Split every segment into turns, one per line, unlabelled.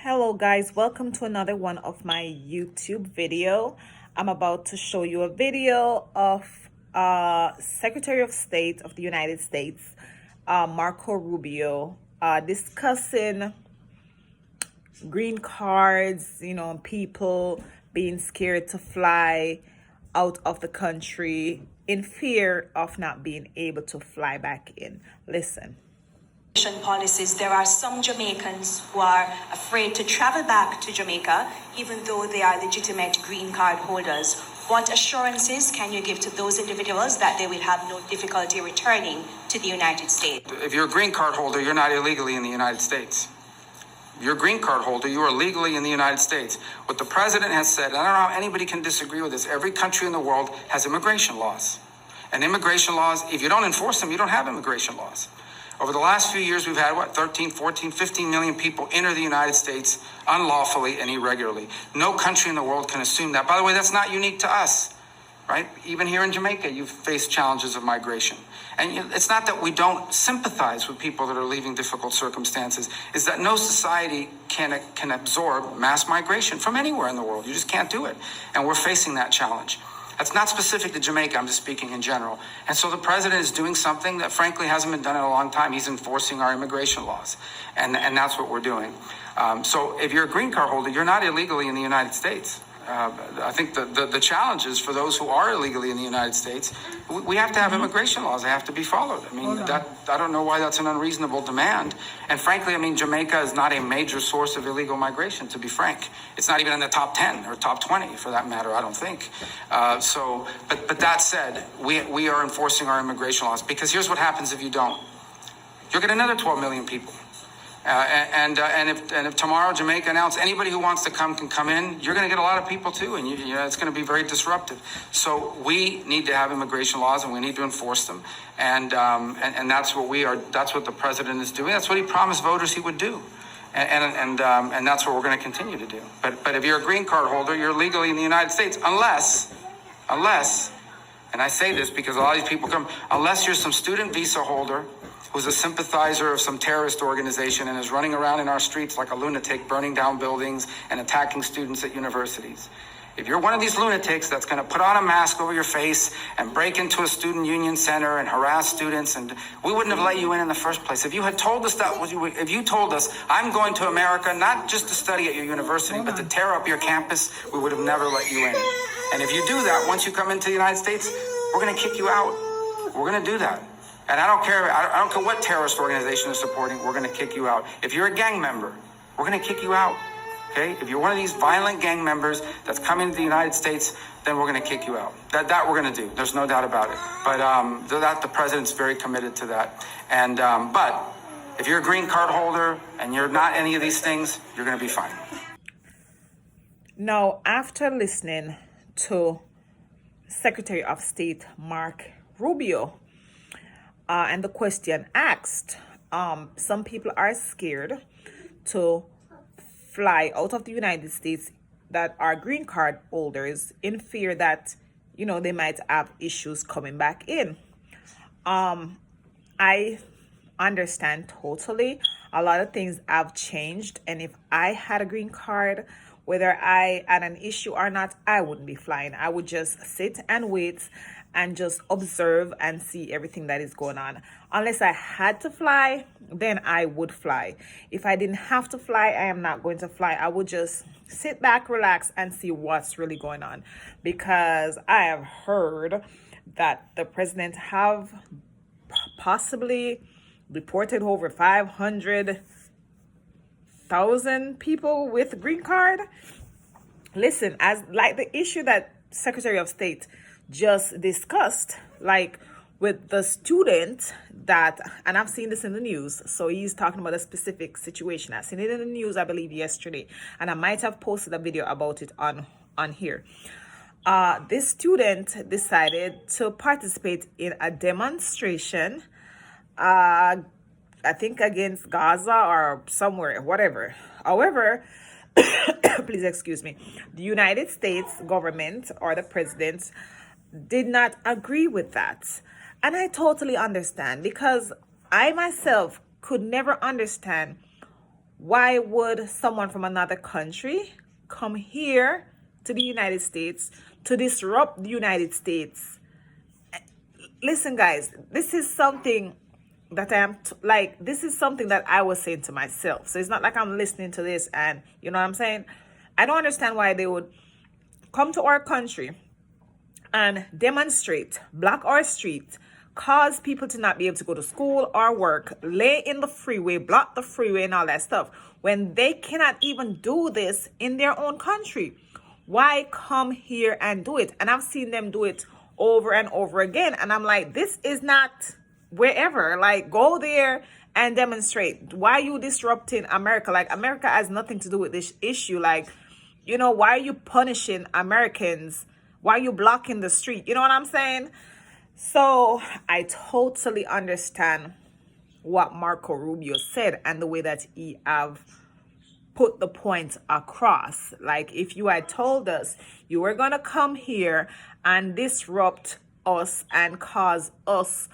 Hello guys, welcome to another one of my YouTube video. I'm about to show you a video of Secretary of State of the United States, Marco Rubio, discussing green cards, people being scared to fly out of the country in fear of not being able to fly back in. Listen.
Policies, there are some Jamaicans who are afraid to travel back to Jamaica, even though they are legitimate green card holders. What assurances can you give to those individuals that they will have no difficulty returning to the United States?
If you're a green card holder, you're not illegally in the United States. If you're a green card holder, you are legally in the United States. What the president has said, and I don't know how anybody can disagree with this, every country in the world has immigration laws. And immigration laws, if you don't enforce them, you don't have immigration laws. Over the last few years, we've had, 13, 14, 15 million people enter the United States unlawfully and irregularly. No country in the world can assume that. By the way, that's not unique to us, right? Even here in Jamaica, you've faced challenges of migration. And it's not that we don't sympathize with people that are leaving difficult circumstances. It's that no society can absorb mass migration from anywhere in the world. You just can't do it. And we're facing that challenge. That's not specific to Jamaica. I'm just speaking in general. And so the president is doing something that, frankly, hasn't been done in a long time. He's enforcing our immigration laws. And that's what we're doing. So if you're a green card holder, you're not illegally in the United States. I think the challenge is for those who are illegally in the United States, we have to have immigration laws. They have to be followed. I mean, I don't know why that's an unreasonable demand. And frankly, I mean, Jamaica is not a major source of illegal migration, to be frank. It's not even in the top 10 or top 20 for that matter, I don't think. But that said, we are enforcing our immigration laws, because here's what happens if you don't. You'll get another 12 million people. And if tomorrow Jamaica announces anybody who wants to come can come in, you're going to get a lot of people too, and it's going to be very disruptive. So we need to have immigration laws, and we need to enforce them, and that's what we are. That's what the president is doing. That's what he promised voters he would do, and that's what we're going to continue to do. But if you're a green card holder, you're legally in the United States, unless, and I say this because a lot of these people come, unless you're some student visa holder who's a sympathizer of some terrorist organization and is running around in our streets like a lunatic, burning down buildings and attacking students at universities. If you're one of these lunatics that's going to put on a mask over your face and break into a student union center and harass students, and we wouldn't have let you in the first place. If you had told us if you told us, I'm going to America not just to study at your university, but to tear up your campus, we would have never let you in. And if you do that, once you come into the United States, we're going to kick you out. We're going to do that. And I don't care what terrorist organization is supporting, we're going to kick you out. If you're a gang member, we're going to kick you out. Okay? If you're one of these violent gang members that's coming to the United States, then we're going to kick you out. That we're going to do. There's no doubt about it. But the president's very committed to that. And but if you're a green card holder and you're not any of these things, you're going to be fine.
Now, after listening to Secretary of State Marco Rubio, and the question asked, some people are scared to fly out of the United States that are green card holders in fear that, they might have issues coming back in. I understand totally. A lot of things have changed. And if I had a green card, whether I had an issue or not, I wouldn't be flying. I would just sit and wait and just observe and see everything that is going on. Unless I had to fly, then I would fly. If I didn't have to fly, I am not going to fly. I would just sit back, relax, and see what's really going on. Because I have heard that the president have possibly deported over 500,000 people with green card. Listen, as like the issue that Secretary of State just discussed, like with the student that, and I've seen this in the news, so he's talking about a specific situation. I've seen it in the news, I believe yesterday, and I might have posted a video about it on here. This student decided to participate in a demonstration, I think against Gaza or somewhere, whatever. However, please excuse me, the United States government or the president did not agree with that. And I totally understand, because I myself could never understand why would someone from another country come here to the United States to disrupt the United States? Listen, guys, this is something that this is something that I was saying to myself. So it's not like I'm listening to this and you know what I'm saying? I don't understand why they would come to our country and demonstrate, block our streets, cause people to not be able to go to school or work, lay in the freeway, block the freeway and all that stuff, when they cannot even do this in their own country. Why come here and do it? And I've seen them do it over and over again. And I'm like, this is not wherever. Like, go there and demonstrate. Why are you disrupting America? Like, America has nothing to do with this issue. Like, you know, why are you punishing Americans? Why are you blocking the street? You know what I'm saying? So I totally understand what Marco Rubio said and the way that he have put the point across. Like, if you had told us you were going to come here and disrupt us and cause us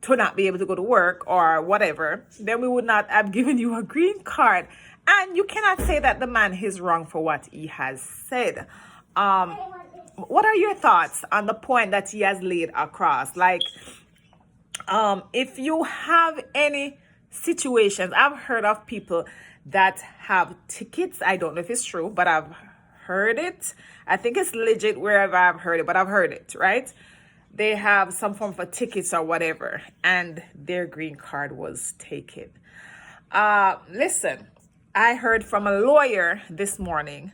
to not be able to go to work or whatever, then we would not have given you a green card. And you cannot say that the man is wrong for what he has said. What are your thoughts on the point that he has laid across? Like, if you have any situations, I've heard of people that have tickets. I don't know if it's true, but I've heard it. I think it's legit wherever I've heard it, but I've heard it, right? They have some form of tickets or whatever, and their green card was taken. Listen, I heard from a lawyer this morning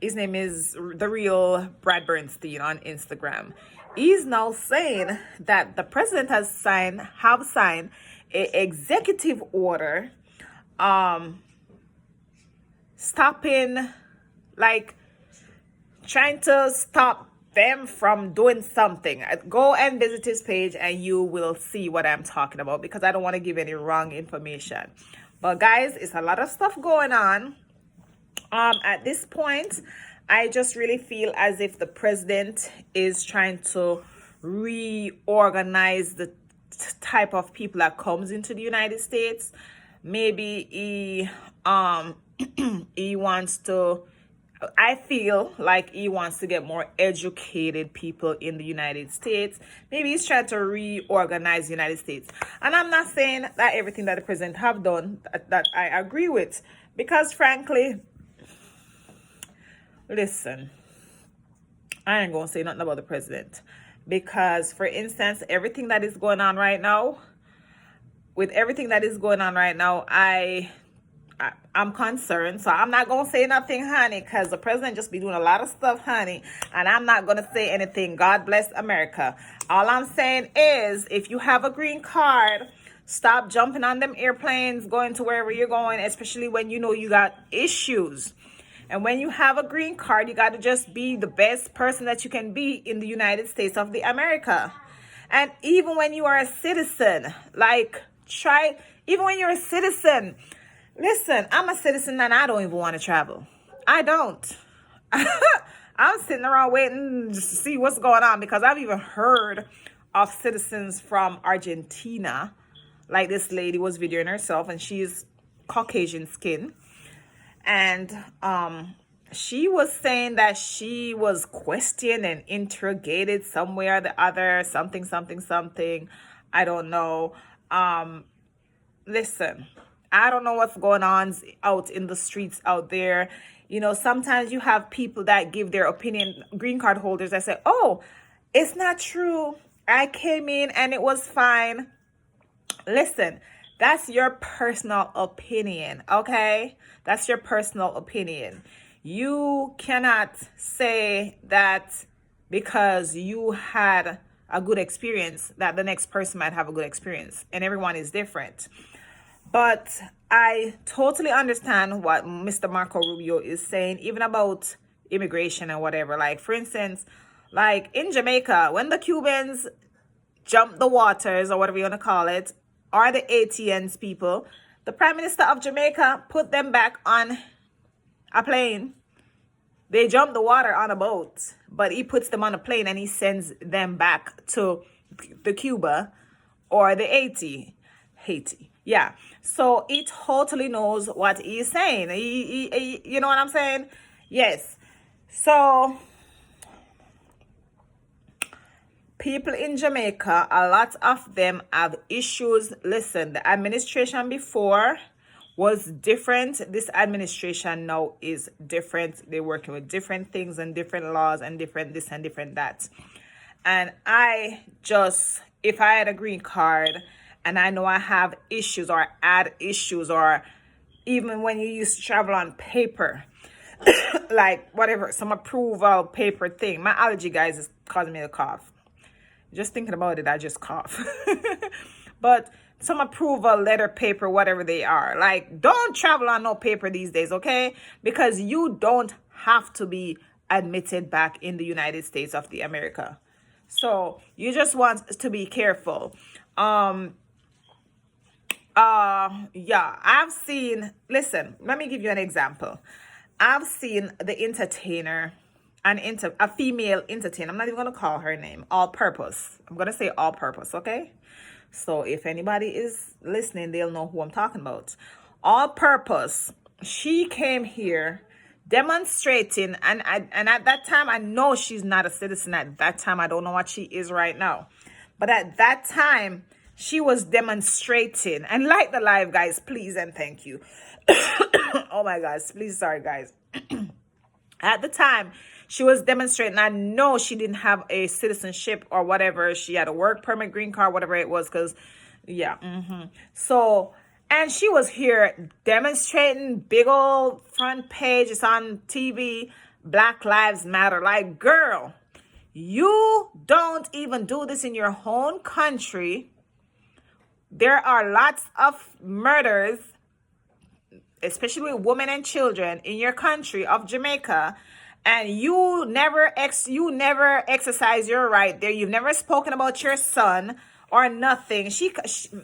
his name is The Real Brad Bernstein on Instagram. He's now saying that the president has signed an executive order stopping, like, trying to stop them from doing something. Go and visit his page and you will see what I'm talking about, because I don't want to give any wrong information. But guys, it's a lot of stuff going on. At this point, I just really feel as if the president is trying to reorganize the type of people that comes into the United States. Maybe he wants to, I feel like he wants to get more educated people in the United States. Maybe he's trying to reorganize the United States. And I'm not saying that everything that the president have done that I agree with, because frankly, listen, I ain't gonna say nothing about the president, because, for instance, everything that is going on right now, I'm concerned. So I'm not gonna say nothing, honey, because the president just be doing a lot of stuff, honey, and I'm not gonna say anything. God bless America. All I'm saying is, if you have a green card, stop jumping on them airplanes, going to wherever you're going, especially when you know you got issues. And when you have a green card, you got to just be the best person that you can be in the United States of America. And even when you are a citizen, even when you're a citizen, listen, I'm a citizen and I don't even want to travel. I don't. I'm sitting around waiting to see what's going on, because I've even heard of citizens from Argentina. Like, this lady was videoing herself, and she's Caucasian skin. And she was saying that she was questioned and interrogated somewhere or the other, something. I don't know. Listen, I don't know what's going on out in the streets out there. You know, sometimes you have people that give their opinion, green card holders, that say, oh, it's not true. I came in and it was fine. Listen, that's your personal opinion, okay? That's your personal opinion. You cannot say that because you had a good experience that the next person might have a good experience, and everyone is different. But I totally understand what Mr. Marco Rubio is saying, even about immigration and whatever. Like, for instance, like in Jamaica, when the Cubans jumped the waters, or whatever you want to call it, or the ATNs people, the Prime Minister of Jamaica put them back on a plane. They jumped the water on a boat, but he puts them on a plane and he sends them back to the Cuba or the Haiti. Yeah. So he totally knows what he's saying. You know what I'm saying? Yes. So people in Jamaica, a lot of them have issues. Listen, the administration before was different. This administration now is different. They're working with different things and different laws and different this and different that. And I just, if I had a green card and I know I have issues or had issues, or even when you used to travel on paper, like whatever, some approval paper thing. My allergy, guys, is causing me to cough. Just thinking about it, I just cough. But some approval letter paper, whatever they are, like, don't travel on no paper these days, okay? Because you don't have to be admitted back in the United States of the America. So you just want to be careful. Yeah, I've seen, listen, let me give you an example. I've seen the entertainer, a female entertainer. I'm not even going to call her name. All Purpose. I'm going to say All Purpose, okay? So if anybody is listening, they'll know who I'm talking about. All Purpose. She came here demonstrating, and at that time, I know she's not a citizen at that time. I don't know what she is right now. But at that time, she was demonstrating. And like the live, guys, please and thank you. Oh my gosh, please, sorry, guys. At the time, she was demonstrating. I know she didn't have a citizenship or whatever. She had a work permit, green card, whatever it was, because, yeah. So, and she was here demonstrating, big old front page. It's on TV, Black Lives Matter. Like, girl, you don't even do this in your own country. There are lots of murders, especially women and children in your country of Jamaica, and you never exercise your right there. You've never spoken about your son or nothing.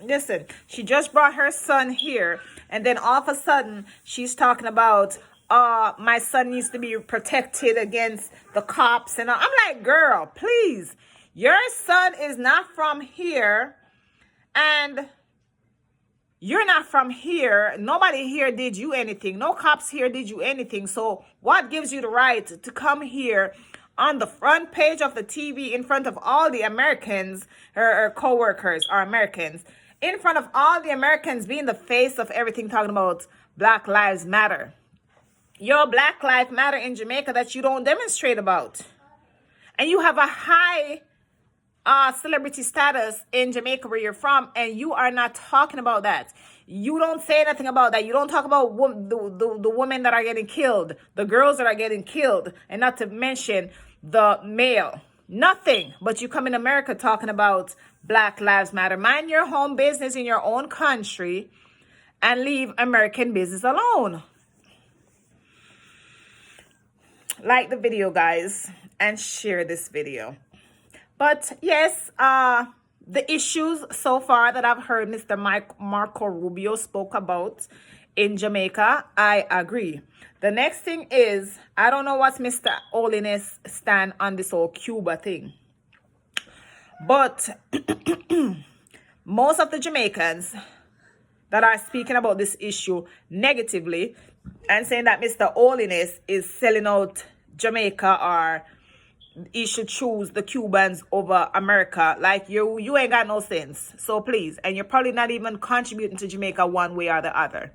Listen, she just brought her son here, and then all of a sudden she's talking about my son needs to be protected against the cops, and I'm like, girl, please, your son is not from here, and you're not from here. Nobody here did you anything. No cops here did you anything. So what gives you the right to come here on the front page of the TV in front of all the Americans, her co-workers are Americans, in front of all the Americans, being the face of everything, talking about Black Lives Matter? Your Black Lives Matter in Jamaica that you don't demonstrate about. And you have a high celebrity status in Jamaica where you're from, and you are not talking about that. You don't say nothing about that. You don't talk about the women that are getting killed, the girls that are getting killed, and not to mention the male. Nothing. But you come in America talking about Black Lives Matter. Mind your home business in your own country and leave American business alone. Like the video, guys, and share this video. But yes, the issues so far that I've heard Mr. Marco Rubio spoke about in Jamaica, I agree. The next thing is, I don't know what's Mr. Holiness stand on this whole Cuba thing. But most of the Jamaicans that are speaking about this issue negatively and saying that Mr. Holiness is selling out Jamaica, or he should choose the Cubans over America. Like, you ain't got no sense. So please, and you're probably not even contributing to Jamaica one way or the other.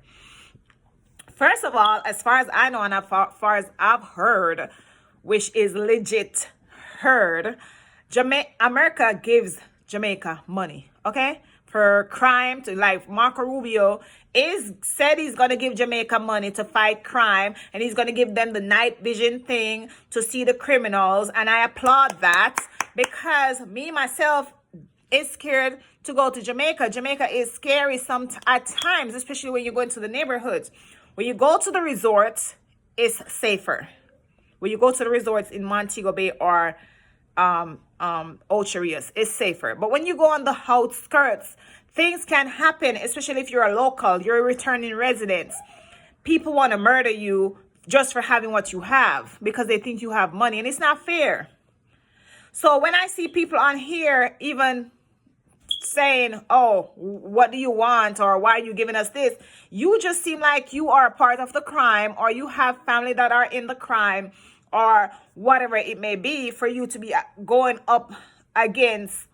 First of all, as far as I know, and as far as I've heard, which is legit heard, America gives Jamaica money, okay? For crime, to, like, Marco Rubio said he's going to give Jamaica money to fight crime, and he's going to give them the night vision thing to see the criminals, and I applaud that, because me, myself, is scared to go to Jamaica. Jamaica is scary at times, especially when you go into the neighborhoods. When you go to the resorts, it's safer. When you go to the resorts in Montego Bay or Ocho Rios, it's safer. But when you go on the outskirts, things can happen, especially if you're a local, you're a returning resident. People want to murder you just for having what you have because they think you have money, and it's not fair. So when I see people on here even saying, oh, what do you want, or why are you giving us this? You just seem like you are a part of the crime, or you have family that are in the crime, or whatever it may be, for you to be going up against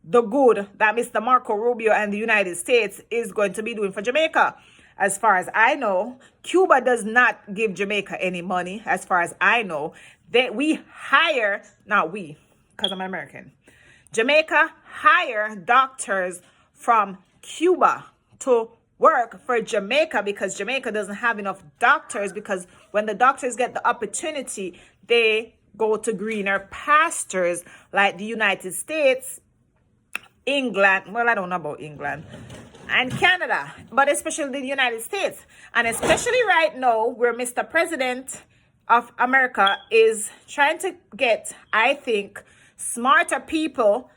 the good that Mr. Marco Rubio and the United States is going to be doing for Jamaica. As far as I know, Cuba does not give Jamaica any money. As far as I know, we hire, not we, because I'm American. Jamaica hire doctors from Cuba to work for Jamaica, because Jamaica doesn't have enough doctors, because when the doctors get the opportunity, they go to greener pastures like the United States, England, well, I don't know about England, and Canada, but especially the United States. And especially right now, where Mr. President of America is trying to get, I think, smarter people.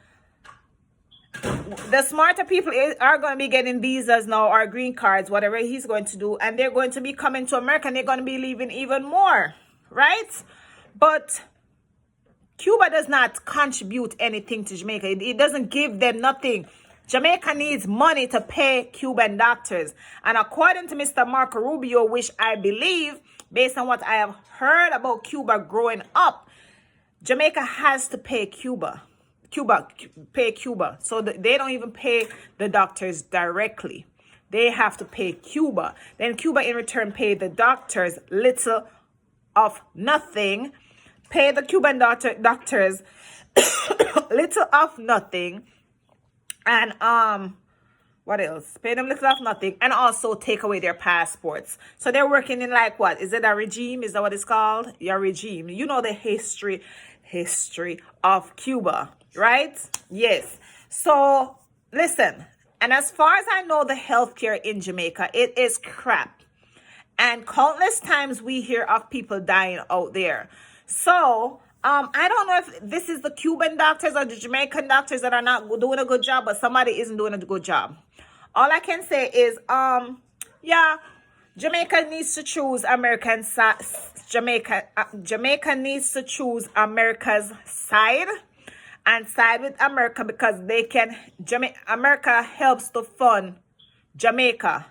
The smarter people are going to be getting visas now, or green cards, whatever he's going to do, and they're going to be coming to America, and they're going to be leaving even more, right? But Cuba does not contribute anything to Jamaica. It doesn't give them nothing. Jamaica needs money to pay Cuban doctors. And according to Mr. Marco Rubio, which I believe, based on what I have heard about Cuba growing up, Jamaica has to pay Cuba. Pay Cuba. So they don't even pay the doctors directly. They have to pay Cuba. Then Cuba in return pay the doctors little of nothing. Pay the Cuban doctors little of nothing. And what else? Pay them little of nothing, and also take away their passports. So they're working in, like, what? Is it a regime? Is that what it's called? Your regime. You know the history of Cuba, right? Yes. So listen, and as far as I know, the healthcare in Jamaica, it is crap. And countless times we hear of people dying out there. So I don't know if this is the Cuban doctors or the Jamaican doctors that are not doing a good job, but somebody isn't doing a good job. All I can say is, Jamaica needs to choose Jamaica needs to choose America's side, and side with America, because America helps to fund Jamaica,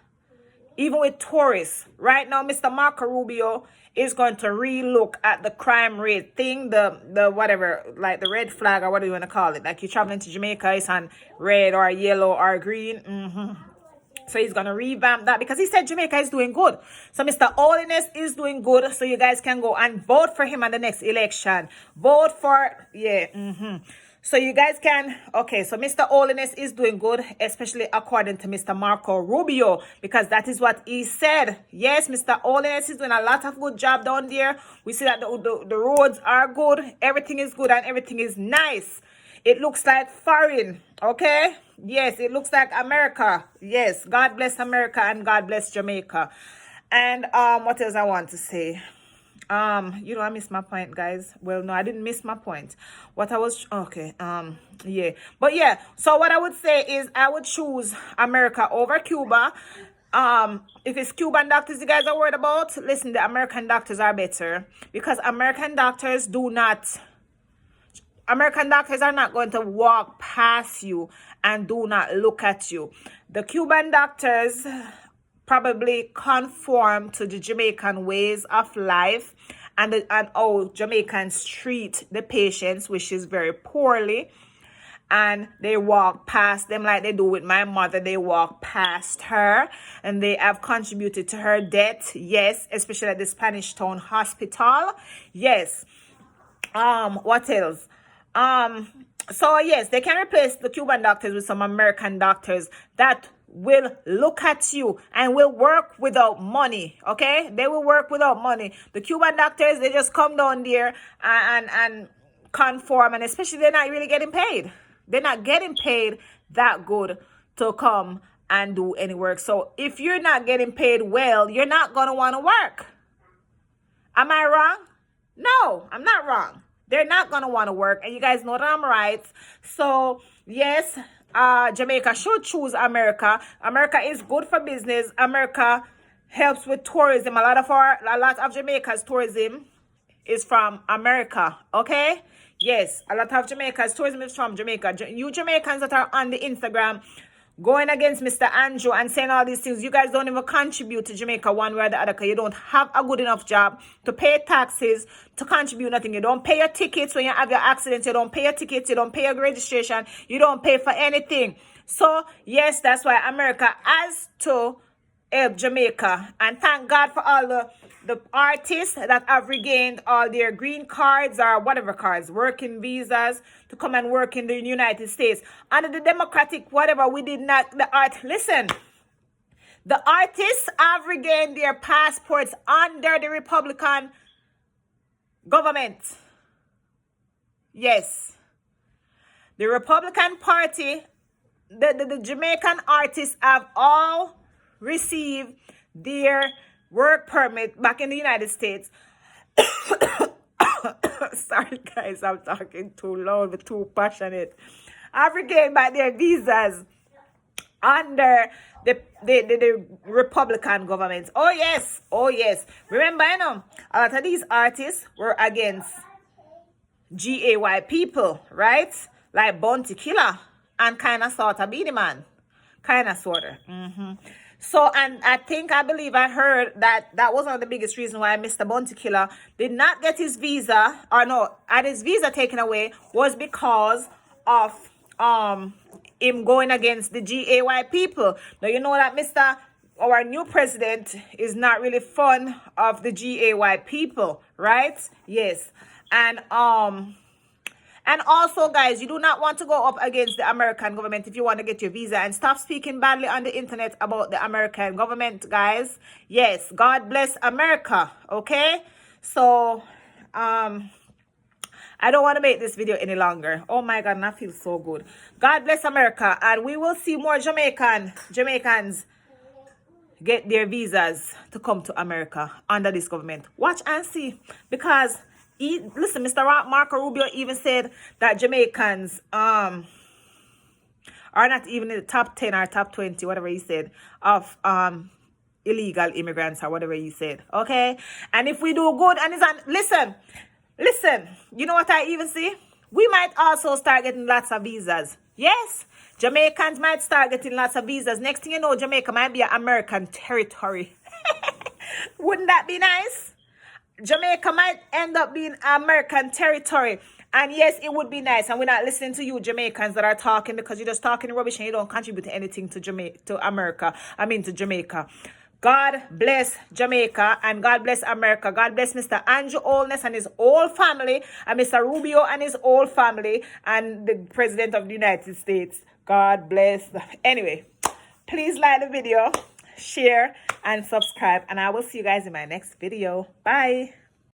even with tourists. Right now, Mr. Marco Rubio is going to relook at the crime rate thing, the whatever, like the red flag, or what do you want to call it? Like, you're traveling to Jamaica, it's on red or yellow or green. So he's going to revamp that, because he said Jamaica is doing good. So Mr. Holiness is doing good. So you guys can go and vote for him at the next election. Vote for, So you guys can, okay, so Mr. Holiness is doing good, especially according to Mr. Marco Rubio, because that is what he said. Yes, Mr. Holiness is doing a lot of good job down there. We see that the roads are good, everything is good, and everything is nice. It looks like foreign, okay? Yes, it looks like America. Yes, God bless America and God bless Jamaica. And what else I want to say? I missed my point, guys. Well, no, I didn't miss my point. What I was, okay, But yeah, so what I would say is I would choose America over Cuba. If it's Cuban doctors you guys are worried about, listen, the American doctors are better, because American doctors are not going to walk past you and do not look at you. The Cuban doctors probably conform to the Jamaican ways of life, and how Jamaicans treat the patients, which is very poorly. And they walk past them like they do with my mother. They walk past her, and they have contributed to her death. Yes, especially at the Spanish Town Hospital. Yes. What else? So yes, they can replace the Cuban doctors with some American doctors that will look at you and will work without money. Okay, they will work without money. The Cuban doctors, they just come down there and conform, and especially they're not really getting paid. They're not getting paid that good to come and do any work. So if you're not getting paid well, you're not gonna want to work. Am I wrong? No, I'm not wrong. They're not going to want to work. And you guys know that I'm right. So, yes, Jamaica should choose America. America is good for business. America helps with tourism. A lot of Jamaica's tourism is from America. Okay? Yes, a lot of Jamaicans, tourism is from Jamaica. You Jamaicans that are on the Instagram going against Mr. Andrew and saying all these things, you guys don't even contribute to Jamaica one way or the other because you don't have a good enough job to pay taxes, to contribute nothing. You don't pay your tickets when you have your accidents. You don't pay your tickets. You don't pay your registration. You don't pay for anything. So, yes, that's why America has to help Jamaica. And thank God for all the artists that have regained all their green cards or whatever cards, working visas to come and work in the United States. Under the Democratic whatever, we did not, the artists have regained their passports under the Republican government. Yes. The Republican Party, the Jamaican artists have all received their work permit back in the United States. Sorry guys, I'm talking too loud but too passionate. I've regained back their visas under the Republican government. Oh yes. Remember, you know, a lot of these artists were against GAY people, right? Like Bounty Killer and kind of sort of Beanie Man. Kind of sort of. So, and I believe I heard that was one of the biggest reasons why Mr. Bounty Killer did not get his visa, or no, had his visa taken away, was because of him going against the GAY people. Now, you know that our new president is not really fond of the GAY people, right? Yes. And also, guys, you do not want to go up against the American government if you want to get your visa. And stop speaking badly on the internet about the American government, guys. Yes, God bless America, okay? So, I don't want to make this video any longer. Oh my God, and I feel so good. God bless America. And we will see more Jamaicans get their visas to come to America under this government. Watch and see. Because... listen, Mr. Marco Rubio even said that Jamaicans are not even in the top 10 or top 20, whatever he said, of illegal immigrants or whatever he said. Okay? And if we do good and it's on, listen, you know what I even see? We might also start getting lots of visas. Yes, Jamaicans might start getting lots of visas. Next thing you know, Jamaica might be an American territory. Wouldn't that be nice? Jamaica might end up being American territory. And yes, it would be nice. And we're not listening to you Jamaicans that are talking because you're just talking rubbish and you don't contribute to anything to Jamaica. God bless Jamaica and God bless America. God bless Mr. Andrew Holness and his whole family, and Mr. Rubio and his whole family, and the President of the United States. God bless them. Anyway, please like the video, share, and subscribe. And I will see you guys in my next video. Bye.